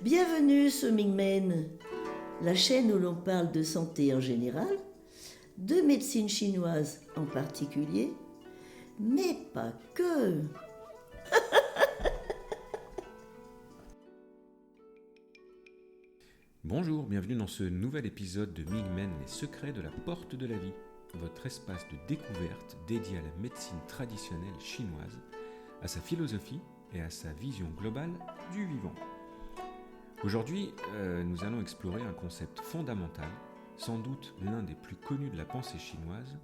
Bienvenue sur Mingmen, la chaîne où l'on parle de santé en général, de médecine chinoise en particulier, mais pas que. Bonjour, bienvenue dans ce nouvel épisode de Mingmen, les secrets de la porte de la vie, votre espace de découverte dédié à la médecine traditionnelle chinoise, à sa philosophie et à sa vision globale du vivant. Aujourd'hui, nous allons explorer un concept fondamental, sans doute l'un des plus connus de la pensée chinoise,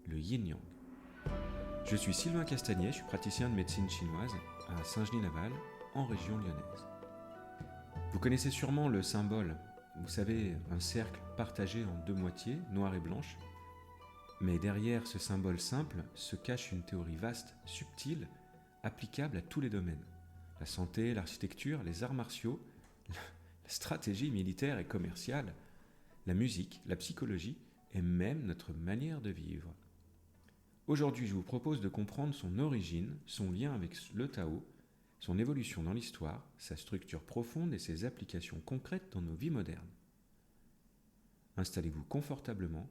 le yin-yang. Je suis Sylvain Castagnet, je suis praticien de médecine chinoise à Saint-Genis-Laval, en région lyonnaise. Vous connaissez sûrement le symbole, vous savez, un cercle partagé en deux moitiés, noire et blanche. Mais derrière ce symbole simple se cache une théorie vaste, subtile, applicable à tous les domaines. La santé, l'architecture, les arts martiaux, la stratégie militaire et commerciale, la musique, la psychologie et même notre manière de vivre. Aujourd'hui, je vous propose de comprendre son origine, son lien avec le Tao, son évolution dans l'histoire, sa structure profonde et ses applications concrètes dans nos vies modernes. Installez-vous confortablement.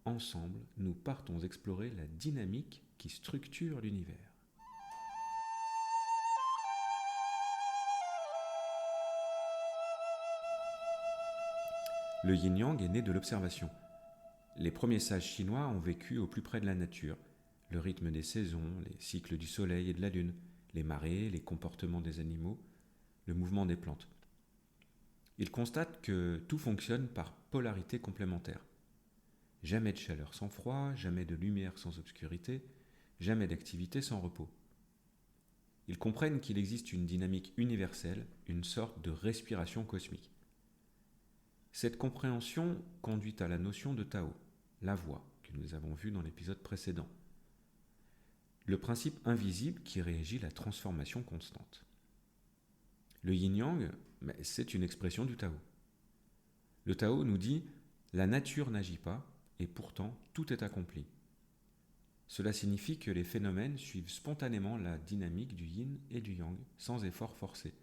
Ensemble, nous partons explorer la dynamique qui structure l'univers. Le yin-yang est né de l'observation. Les premiers sages chinois ont vécu au plus près de la nature, le rythme des saisons, les cycles du soleil et de la lune, les marées, les comportements des animaux, le mouvement des plantes. Ils constatent que tout fonctionne par polarité complémentaire. Jamais de chaleur sans froid, jamais de lumière sans obscurité, jamais d'activité sans repos. Ils comprennent qu'il existe une dynamique universelle, une sorte de respiration cosmique. Cette compréhension conduit à la notion de Tao, la voie, que nous avons vue dans l'épisode précédent. Le principe invisible qui régit la transformation constante. Le yin-yang, c'est une expression du Tao. Le Tao nous dit « la nature n'agit pas et pourtant tout est accompli ». Cela signifie que les phénomènes suivent spontanément la dynamique du yin et du yang, sans effort forcé.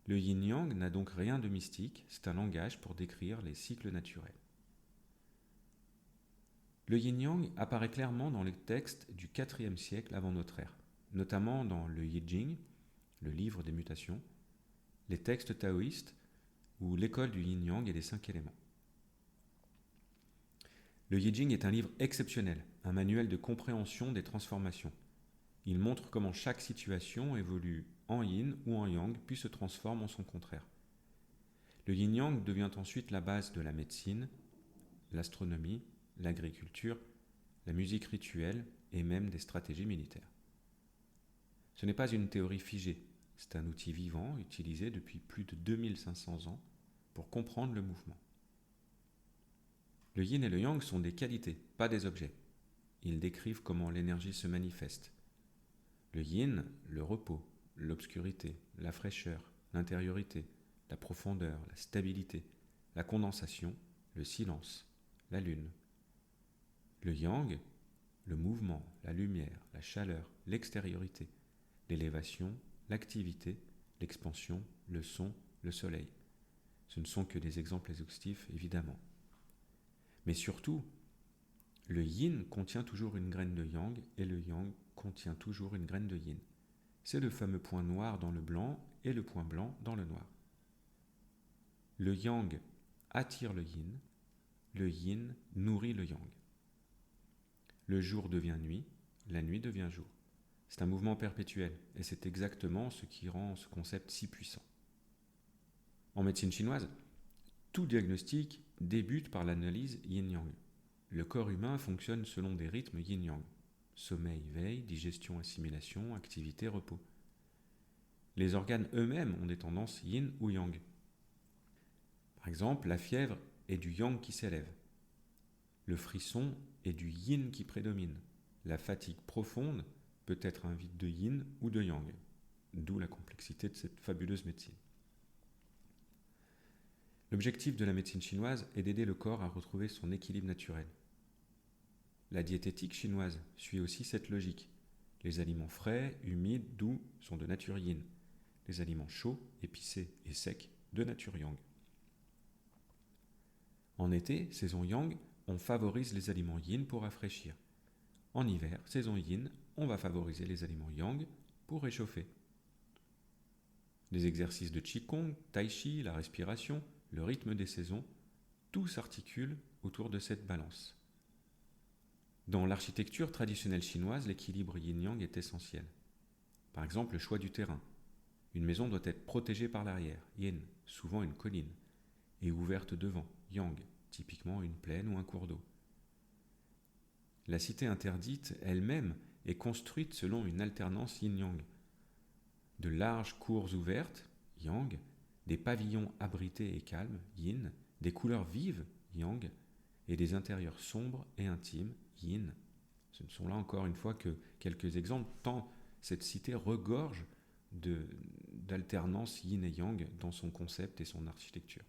Le yin-yang n'a donc rien de mystique, c'est un langage pour décrire les cycles naturels. Le yin-yang apparaît clairement dans les textes du IVe siècle avant notre ère, notamment dans le I Ching, le livre des mutations, les textes taoïstes ou l'école du yin-yang et des 5 éléments. Le I Ching est un livre exceptionnel, un manuel de compréhension des transformations. Il montre comment chaque situation évolue en yin ou en yang, puis se transforme en son contraire. Le yin-yang devient ensuite la base de la médecine, l'astronomie, l'agriculture, la musique rituelle et même des stratégies militaires. Ce n'est pas une théorie figée, c'est un outil vivant utilisé depuis plus de 2500 ans pour comprendre le mouvement. Le yin et le yang sont des qualités, pas des objets. Ils décrivent comment l'énergie se manifeste. Le yin, le repos, l'obscurité, la fraîcheur, l'intériorité, la profondeur, la stabilité, la condensation, le silence, la lune. Le yang, le mouvement, la lumière, la chaleur, l'extériorité, l'élévation, l'activité, l'expansion, le son, le soleil. Ce ne sont que des exemples exhaustifs, évidemment. Mais surtout, le yin contient toujours une graine de yang et le yang contient toujours une graine de yin. C'est le fameux point noir dans le blanc et le point blanc dans le noir. Le yang attire le yin nourrit le yang. Le jour devient nuit, la nuit devient jour. C'est un mouvement perpétuel et c'est exactement ce qui rend ce concept si puissant. En médecine chinoise, tout diagnostic débute par l'analyse yin-yang. Le corps humain fonctionne selon des rythmes yin-yang. Sommeil, veille, digestion, assimilation, activité, repos. Les organes eux-mêmes ont des tendances yin ou yang. Par exemple, la fièvre est du yang qui s'élève. Le frisson est du yin qui prédomine. La fatigue profonde peut être un vide de yin ou de yang. D'où la complexité de cette fabuleuse médecine. L'objectif de la médecine chinoise est d'aider le corps à retrouver son équilibre naturel. La diététique chinoise suit aussi cette logique. Les aliments frais, humides, doux sont de nature yin. les aliments chauds, épicés et secs de nature yang. En été, saison yang, on favorise les aliments yin pour rafraîchir. En hiver, saison yin, on va favoriser les aliments yang pour réchauffer. Les exercices de Qigong, Tai Chi, la respiration, le rythme des saisons, tout s'articule autour de cette balance. Dans l'architecture traditionnelle chinoise, l'équilibre yin-yang est essentiel. Par exemple, le choix du terrain. Une maison doit être protégée par l'arrière, yin, souvent une colline, et ouverte devant, yang, typiquement une plaine ou un cours d'eau. La cité interdite elle-même est construite selon une alternance yin-yang. De larges cours ouvertes, yang, des pavillons abrités et calmes, yin, des couleurs vives, yang, et des intérieurs sombres et intimes, yin. Ce ne sont là encore une fois que quelques exemples, tant cette cité regorge d'alternance yin et yang dans son concept et son architecture.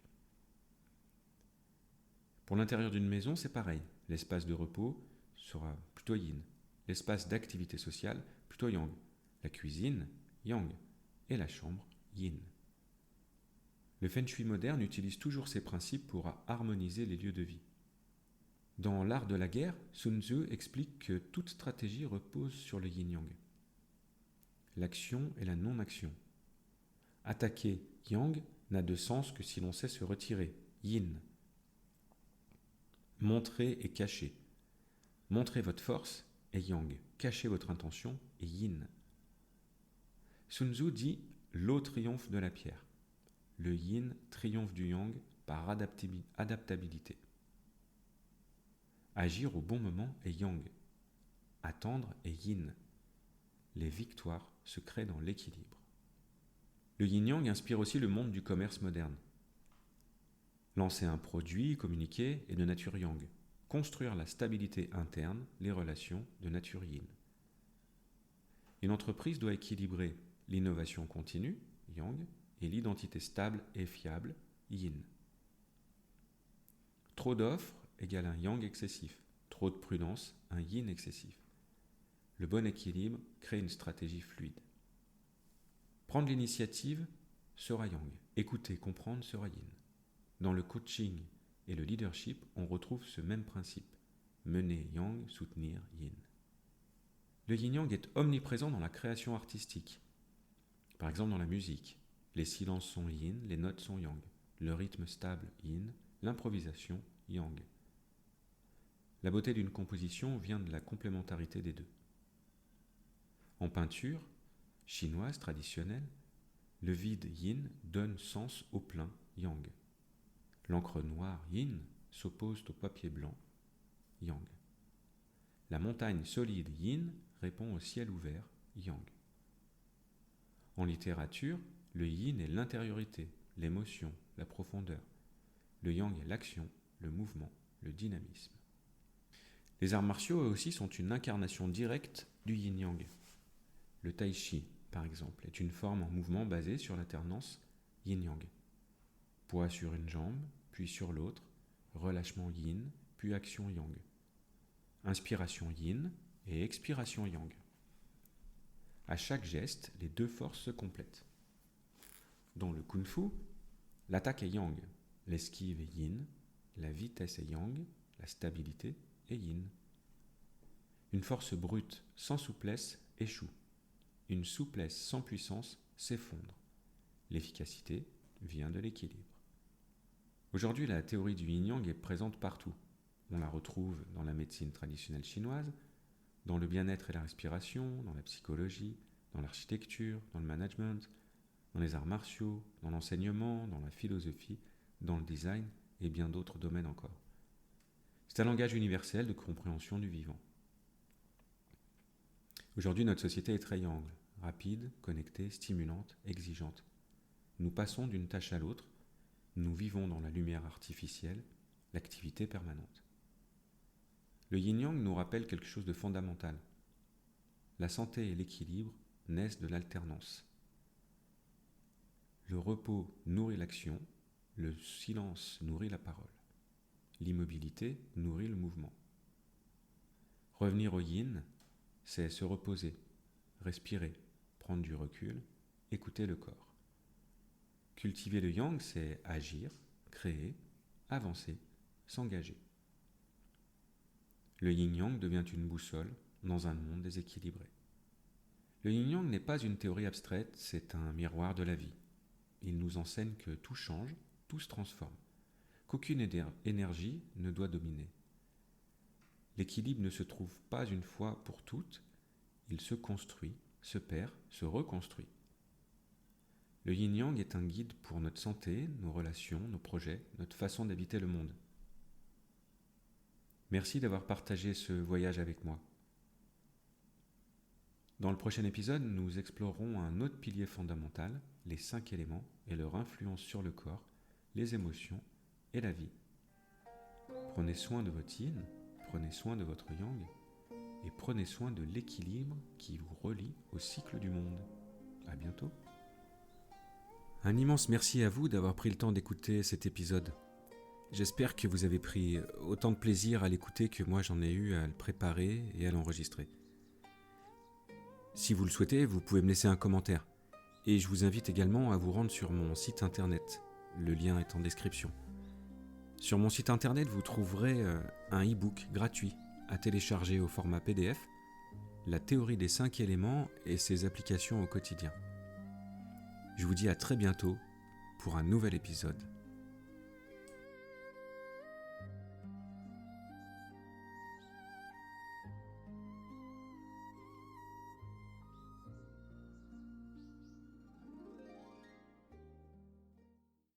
Pour l'intérieur d'une maison, c'est pareil. L'espace de repos sera plutôt yin. L'espace d'activité sociale, plutôt yang. La cuisine, yang. Et la chambre, yin. Le Feng Shui moderne utilise toujours ces principes pour harmoniser les lieux de vie. Dans l'art de la guerre, Sun Tzu explique que toute stratégie repose sur le yin-yang. L'action et la non-action. Attaquer yang n'a de sens que si l'on sait se retirer, yin. Montrer et cacher. Montrez votre force est yang, cachez votre intention est yin. Sun Tzu dit « l'eau triomphe de la pierre ». Le yin triomphe du yang par adaptabilité. Agir au bon moment est yang. Attendre est yin. Les victoires se créent dans l'équilibre. Le yin-yang inspire aussi le monde du commerce moderne. Lancer un produit, communiquer est de nature yang. Construire la stabilité interne, les relations de nature yin. Une entreprise doit équilibrer l'innovation continue, yang, et l'identité stable et fiable, yin. Trop d'offres égale un yang excessif. Trop de prudence, un yin excessif. Le bon équilibre crée une stratégie fluide. Prendre l'initiative sera yang. Écouter, comprendre sera yin. Dans le coaching et le leadership, on retrouve ce même principe. Mener yang, soutenir yin. Le yin-yang est omniprésent dans la création artistique. Par exemple dans la musique. Les silences sont yin, les notes sont yang. Le rythme stable yin, l'improvisation yang. La beauté d'une composition vient de la complémentarité des deux. En peinture chinoise traditionnelle, le vide yin donne sens au plein yang. L'encre noire yin s'oppose au papier blanc yang. La montagne solide yin répond au ciel ouvert yang. En littérature, le yin est l'intériorité, l'émotion, la profondeur. Le yang est l'action, le mouvement, le dynamisme. Les arts martiaux, eux aussi, sont une incarnation directe du yin-yang. Le tai chi, par exemple, est une forme en mouvement basée sur l'alternance yin-yang. Poids sur une jambe, puis sur l'autre, relâchement yin, puis action yang. Inspiration yin et expiration yang. À chaque geste, les deux forces se complètent. Dans le kung-fu, l'attaque est yang, l'esquive est yin, la vitesse est yang, la stabilité est yin. Une force brute sans souplesse échoue. Une souplesse sans puissance s'effondre. L'efficacité vient de l'équilibre. Aujourd'hui, la théorie du yin-yang est présente partout. On la retrouve dans la médecine traditionnelle chinoise, dans le bien-être et la respiration, dans la psychologie, dans l'architecture, dans le management, dans les arts martiaux, dans l'enseignement, dans la philosophie, dans le design et bien d'autres domaines encore. C'est un langage universel de compréhension du vivant. Aujourd'hui, notre société est très yang, rapide, connectée, stimulante, exigeante. Nous passons d'une tâche à l'autre, nous vivons dans la lumière artificielle, l'activité permanente. Le yin-yang nous rappelle quelque chose de fondamental. La santé et l'équilibre naissent de l'alternance. Le repos nourrit l'action, le silence nourrit la parole. L'immobilité nourrit le mouvement. Revenir au yin, c'est se reposer, respirer, prendre du recul, écouter le corps. Cultiver le yang, c'est agir, créer, avancer, s'engager. Le yin-yang devient une boussole dans un monde déséquilibré. Le yin-yang n'est pas une théorie abstraite, c'est un miroir de la vie. Il nous enseigne que tout change, tout se transforme, qu'aucune énergie ne doit dominer. L'équilibre ne se trouve pas une fois pour toutes, il se construit, se perd, se reconstruit. Le yin-yang est un guide pour notre santé, nos relations, nos projets, notre façon d'habiter le monde. Merci d'avoir partagé ce voyage avec moi. Dans le prochain épisode, nous explorerons un autre pilier fondamental, les 5 éléments et leur influence sur le corps, les émotions et la vie. Prenez soin de votre yin, prenez soin de votre yang et prenez soin de l'équilibre qui vous relie au cycle du monde. À bientôt. Un immense merci à vous d'avoir pris le temps d'écouter cet épisode. J'espère que vous avez pris autant de plaisir à l'écouter que moi j'en ai eu à le préparer et à l'enregistrer. Si vous le souhaitez, vous pouvez me laisser un commentaire. Et je vous invite également à vous rendre sur mon site internet. Le lien est en description. Sur mon site internet, vous trouverez un e-book gratuit à télécharger au format PDF, la théorie des 5 éléments et ses applications au quotidien. Je vous dis à très bientôt pour un nouvel épisode